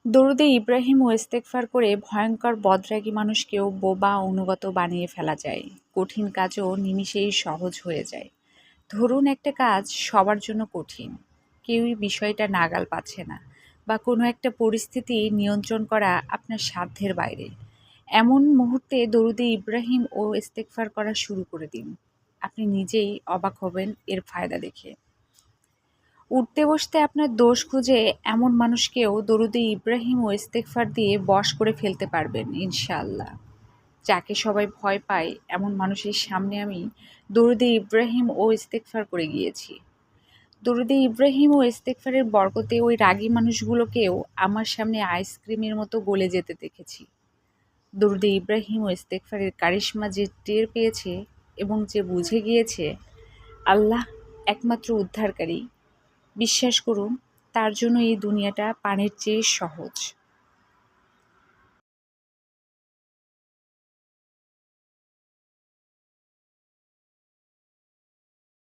দরুদে ইব্রাহিম ও ইস্তেগফার করে ভয়ঙ্কর বদরাগী মানুষকেও বোবা অনুগত বানিয়ে ফেলা যায়। কঠিন কাজও নিমিষেই সহজ হয়ে যায়। ধরুন একটা কাজ সবার জন্য কঠিন, কেউই বিষয়টা নাগাল পাচ্ছে না, বা কোনো একটা পরিস্থিতি নিয়ন্ত্রণ করা আপনার সাধ্যের বাইরে। এমন মুহূর্তে দরুদে ইব্রাহিম ও ইস্তেগফার করা শুরু করে দিন। আপনি নিজেই অবাক হবেন এর ফায়দা দেখে। উঠতে বসতে আপনার দোষ খুঁজে এমন মানুষকেও দরুদে ইব্রাহিম ও ইস্তেগফার দিয়ে বশ করে ফেলতে পারবেন ইনশাআল্লাহ। যাকে সবাই ভয় পায় এমন মানুষের সামনে আমি দরুদে ইব্রাহিম ও ইস্তেগফার করে গিয়েছি। দরুদে ইব্রাহিম ও ইস্তেগফারের বরকতে ওই রাগী মানুষগুলোকেও আমার সামনে আইসক্রিমের মতো গলে যেতে দেখেছি। দরুদে ইব্রাহিম ও ইস্তেগফারের কারিশমা যে টের পেয়েছে এবং যে বুঝে গিয়েছে আল্লাহ একমাত্র উদ্ধারকারী, বিশ্বাস করুন তার জন্য এই দুনিয়াটা পানির চেয়ে সহজ।